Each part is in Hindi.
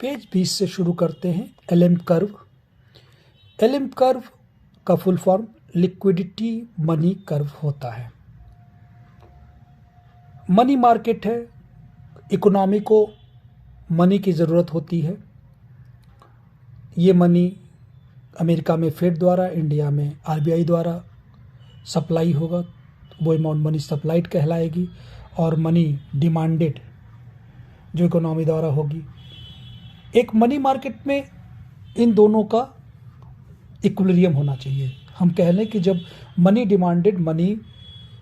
पेज 20 से शुरू करते हैं। LM curve. एलएम कर्व का full form liquidity money curve होता है। मनी मार्केट है, इकोनॉमी को मनी की ज़रूरत होती है। ये मनी अमेरिका में फेड द्वारा, इंडिया में आरबीआई द्वारा सप्लाई होगा, वो अमाउंट मनी सप्लाइड कहलाएगी। और मनी डिमांडेड जो इकोनॉमी द्वारा होगी। एक मनी मार्केट में इन दोनों का इक्विलिब्रियम होना चाहिए। हम कह लें कि जब मनी डिमांडेड मनी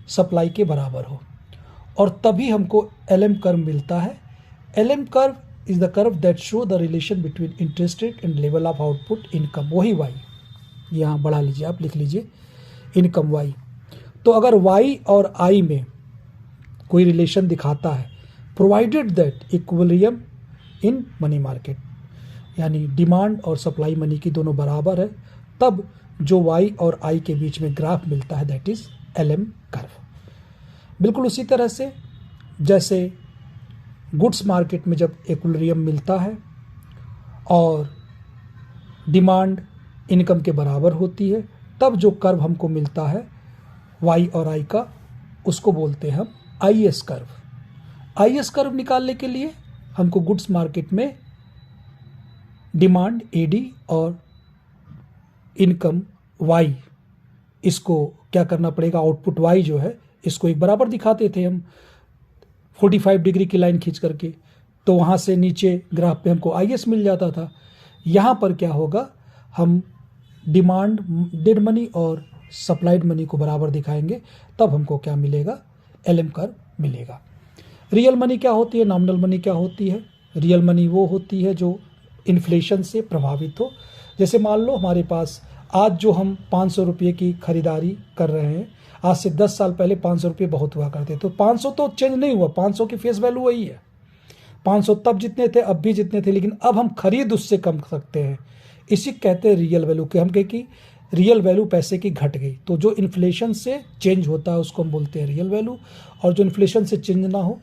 सप्लाई के बराबर हो, और तभी हमको एलएम कर्व मिलता है। LM curve is the curve that show the relation between interest rate and level of output income. वही वाई यहाँ बढ़ा लीजिए, आप लिख लीजिए इनकम वाई। तो अगर वाई और आई में कोई रिलेशन दिखाता है, provided that equilibrium in money market, यानी डिमांड और सप्लाई मनी की दोनों बराबर है, तब जो वाई और आई के बीच में ग्राफ मिलता है दैट इज एलएम कर्व। बिल्कुल उसी तरह से जैसे गुड्स मार्केट में जब इक्विलिब्रियम मिलता है और डिमांड इनकम के बराबर होती है, तब जो कर्व हमको मिलता है वाई और आई का, उसको बोलते हैं हम आईएस कर्व। आईएस कर्व निकालने के लिए हमको गुड्स मार्केट में डिमांड एडी और इनकम वाई, इसको क्या करना पड़ेगा, आउटपुट वाई जो है इसको एक बराबर दिखाते थे हम 45 डिग्री की लाइन खींच करके, तो वहाँ से नीचे ग्राफ पे हमको आईएस मिल जाता था। यहाँ पर क्या होगा, हम डिमांड डेड मनी और सप्लाइड मनी को बराबर दिखाएंगे, तब हमको क्या मिलेगा, एलएम कर्व मिलेगा। रियल मनी क्या होती है, नॉमिनल मनी क्या होती है। रियल मनी वो होती है जो इन्फ्लेशन से प्रभावित हो। जैसे मान लो हमारे पास आज जो हम 500 रुपये की खरीदारी कर रहे हैं, आज से 10 साल पहले 500 रुपये बहुत हुआ करते, तो 500 तो चेंज नहीं हुआ, 500 की फेस वैल्यू वही है। 500 तब जितने थे अब भी जितने थे, लेकिन अब हम खरीद उससे कम सकते हैं। इसी कहते हैं रियल वैल्यू के। हम कहें कि रियल वैल्यू पैसे की घट गई, तो जो इन्फ्लेशन से चेंज होता है उसको हम बोलते हैं रियल वैल्यू, और जो इन्फ्लेशन से चेंज ना हो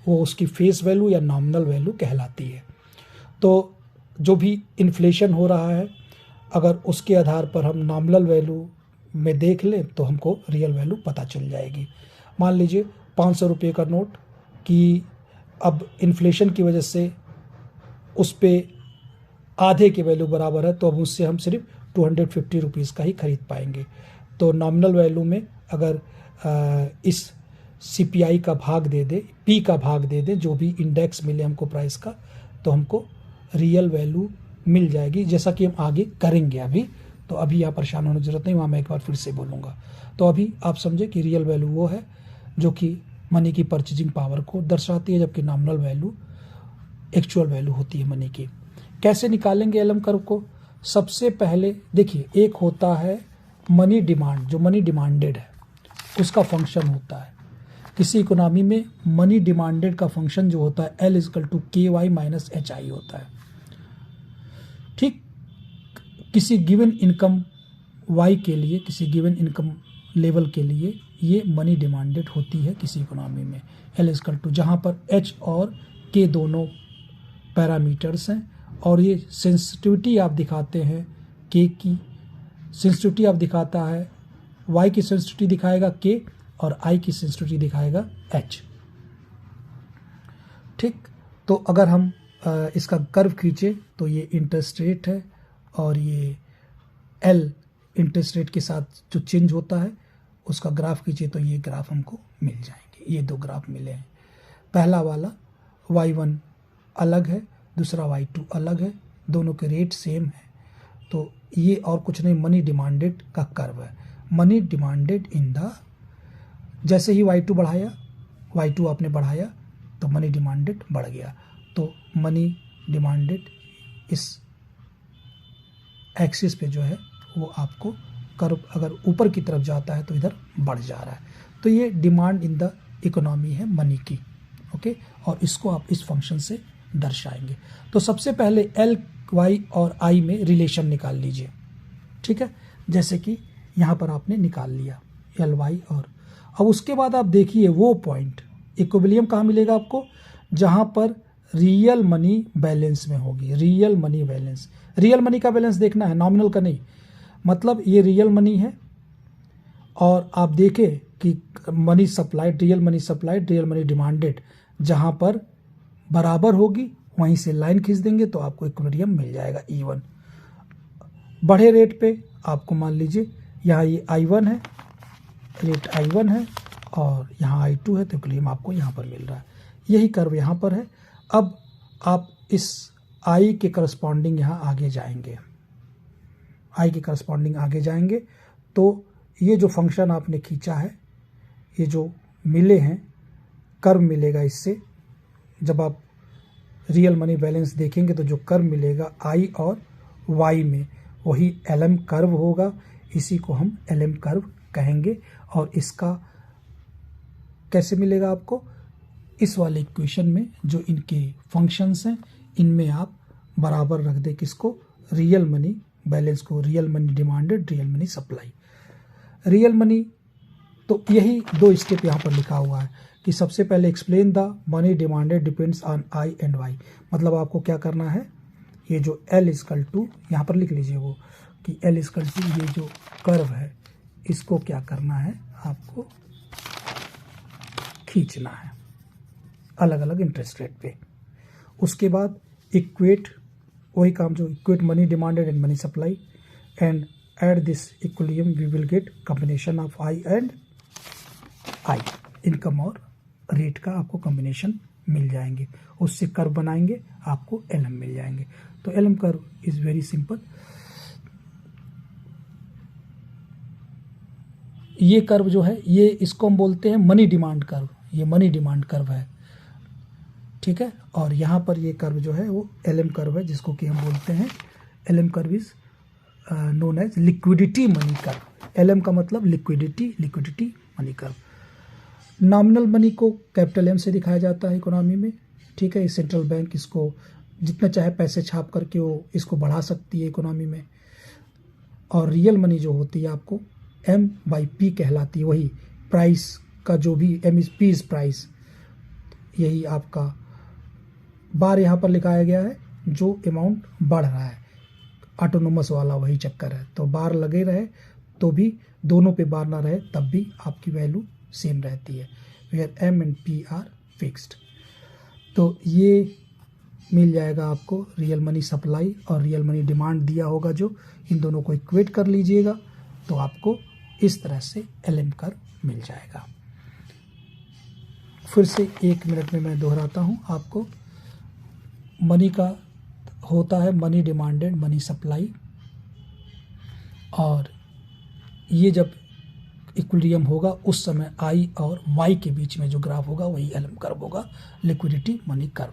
वो उसकी फेस वैल्यू या नॉमिनल वैल्यू कहलाती है। तो जो भी इन्फ्लेशन हो रहा है, अगर उसके आधार पर हम नॉमिनल वैल्यू में देख लें तो हमको रियल वैल्यू पता चल जाएगी। मान लीजिए 500 रुपये का नोट कि अब इन्फ्लेशन की वजह से उस पर आधे के वैल्यू बराबर है, तो अब उससे हम सिर्फ 250 रुपीज़ का ही खरीद पाएंगे। तो नॉमिनल वैल्यू में अगर इस सीपीआई का भाग दे दे, पी का भाग दे दे, जो भी इंडेक्स मिले हमको प्राइस का, तो हमको रियल वैल्यू मिल जाएगी, जैसा कि हम आगे करेंगे। अभी तो अभी यहाँ परेशान होने की जरूरत नहीं, वहाँ मैं एक बार फिर से बोलूँगा। तो अभी आप समझे कि रियल वैल्यू वो है जो कि मनी की परचेजिंग पावर को दर्शाती है, जबकि नॉमिनल वैल्यू एक्चुअल वैल्यू होती है मनी की। कैसे निकालेंगे एलएम कर्व को? सबसे पहले देखिए, एक होता है मनी डिमांड, जो मनी डिमांडेड है उसका फंक्शन होता है। किसी इकोनॉमी में मनी डिमांडेड का फंक्शन जो होता है L = KY - HI होता है। ठीक, किसी गिवन इनकम Y के लिए, किसी गिवन इनकम लेवल के लिए ये मनी डिमांडेड होती है किसी इकोनॉमी में। L = जहाँ पर H और K दोनों पैरामीटर्स हैं, और ये सेंसिटिविटी आप दिखाते हैं K की, सेंसिटिविटी आप दिखाता है Y की सेंसिटिविटी दिखाएगा K, और I की सेंसिटिविटी दिखाएगा H। ठीक, तो अगर हम इसका कर्व खींचे तो ये इंटरेस्ट रेट है, और ये L इंटरेस्ट रेट के साथ जो चेंज होता है उसका ग्राफ खींचे तो ये ग्राफ हमको मिल जाएंगे। ये दो ग्राफ मिले हैं। पहला वाला Y1 अलग है, दूसरा Y2 अलग है, दोनों के रेट सेम है। तो ये और कुछ नहीं, मनी डिमांडेड का कर्व है। मनी डिमांडेड इन द, जैसे ही Y2 बढ़ाया, Y2 आपने बढ़ाया तो मनी डिमांडेड बढ़ गया। तो मनी डिमांडेड इस एक्सिस पे जो है वो आपको कर्व अगर ऊपर की तरफ जाता है तो इधर बढ़ जा रहा है। तो ये डिमांड इन द इकोनॉमी है मनी की। ओके, और इसको आप इस फंक्शन से दर्शाएंगे। तो सबसे पहले L, Y और I में रिलेशन निकाल लीजिए। ठीक है, जैसे कि यहाँ पर आपने निकाल लिया L, Y, और अब उसके बाद आप देखिए वो पॉइंट इक्विलिब्रियम कहाँ मिलेगा आपको, जहाँ पर रियल मनी बैलेंस में होगी। Real money balance, real money का बैलेंस देखना है, नॉमिनल का नहीं। मतलब ये रियल मनी है और आप देखें कि money supplied, real money supplied, real money demanded जहाँ पर बराबर होगी वहीं से लाइन खींच देंगे तो आपको इक्विलिब्रियम मिल जाएगा इवन। बढ़े रेट पे आपको मान लीजिए यहाँ ये I1 है, रेट I1 है और यहाँ I2 है, तो इक्विलिब्रियम आपको यहाँ पर मिल रहा है। यही कर्व यहाँ पर है। अब आप इस I के करस्पॉन्डिंग यहाँ आगे जाएंगे, I के करस्पॉन्डिंग आगे जाएंगे तो ये जो फंक्शन आपने खींचा है, ये जो मिले हैं कर्व मिलेगा इससे। जब आप रियल मनी बैलेंस देखेंगे तो जो कर्व मिलेगा I और Y में वही LM कर्व होगा। इसी को हम LM कर्व कहेंगे। और इसका कैसे मिलेगा आपको, इस वाले इक्वेशन में जो इनके फंक्शंस हैं इनमें आप बराबर रख दें किसको, रियल मनी बैलेंस को, real money demanded, real money supply. Real money तो यही 2 स्टेप यहाँ पर लिखा हुआ है कि सबसे पहले explain the money demanded depends on I and Y। मतलब आपको क्या करना है, ये जो L इजकल टू यहाँ पर लिख लीजिए वो कि L इजकल टू ये जो कर्व है इसको क्या करना है, आपको खींचना है अलग अलग इंटरेस्ट रेट पे। उसके बाद इक्वेट, वही काम जो equate money demanded and money supply and at this equilibrium we will get combination of I and I। Income और रेट का आपको कॉम्बिनेशन मिल जाएंगे, उससे कर्व बनाएंगे आपको LM मिल जाएंगे। तो LM curve is very simple. ये कर्व जो है ये इसको हम बोलते हैं मनी डिमांड कर्व, ये मनी डिमांड कर्व है, ठीक है। और यहाँ पर ये कर्व जो है वो LM कर्व है जिसको कि हम बोलते हैं LM curve is known as liquidity money curve. LM का मतलब liquidity, liquidity money curve. Nominal money को कैपिटल M से दिखाया जाता है इकोनॉमी में, ठीक है। सेंट्रल बैंक इसको जितना चाहे पैसे छाप करके वो इसको बढ़ा सकती है इकोनॉमी में। और रियल मनी जो होती है आपको M/P कहलाती है, वही प्राइस का जो भी M is P is price, यही आपका बार यहाँ पर लिखाया गया है। जो अमाउंट बढ़ रहा है ऑटोनोमस वाला वही चक्कर है, तो बार लगे रहे तो भी दोनों पे बार ना रहे तब भी आपकी वैल्यू सेम रहती है, where M and P are fixed. तो ये मिल जाएगा आपको रियल मनी सप्लाई और रियल मनी डिमांड दिया होगा जो, इन दोनों को इक्वेट कर लीजिएगा तो आपको इस तरह से LM कर्व मिल जाएगा। फिर से 1 मिनट में मैं दोहराता हूँ आपको। मनी का होता है मनी डिमांडेड, मनी सप्लाई, और ये जब इक्विलिब्रियम होगा उस समय I और Y के बीच में जो ग्राफ होगा वही LM कर्व होगा, लिक्विडिटी मनी कर्व।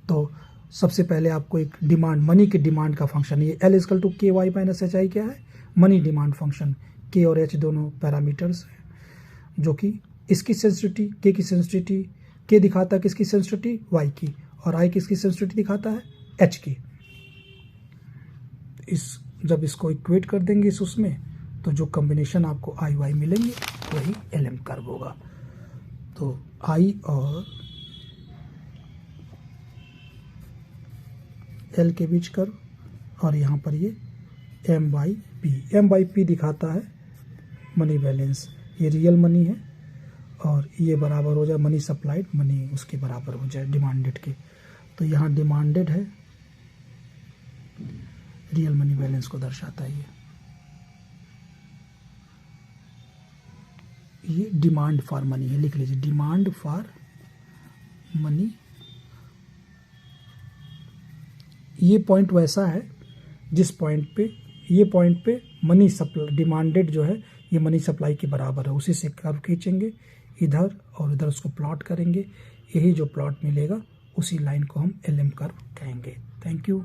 तो सबसे पहले आपको एक डिमांड, मनी के डिमांड का फंक्शन, ये L equal to KY minus HI क्या है, मनी डिमांड फंक्शन। K और H दोनों पैरामीटर्स हैं जो कि इसकी सेंसिटिविटी, K की सेंसिटिविटी, K दिखाता है किसकी सेंसिटिविटी, Y की, और I किसकी सेंसिटिविटी दिखाता है, H की। जब इसको इक्वेट कर देंगे इस उसमें तो जो कॉम्बिनेशन आपको I Y मिलेंगे वही LM कर्व होगा। तो I और L के बीच कर्व, और यहाँ पर ये M/P, M/P दिखाता है मनी बैलेंस, ये रियल मनी है और ये बराबर हो जाए मनी सप्लाइड, मनी उसके बराबर हो जाए डिमांडेड के। तो यहाँ डिमांडेड है, रियल मनी बैलेंस को दर्शाता है ये डिमांड फॉर मनी है, लिख लीजिए डिमांड फॉर मनी। ये पॉइंट वैसा है जिस पॉइंट पे, ये पॉइंट पे मनी सप्लाई डिमांडेड जो है ये मनी सप्लाई के बराबर है, उसी से कर्व खींचेंगे इधर और इधर उसको प्लॉट करेंगे, यही जो प्लॉट मिलेगा उसी लाइन को हम LM कर्व कहेंगे। Thank you.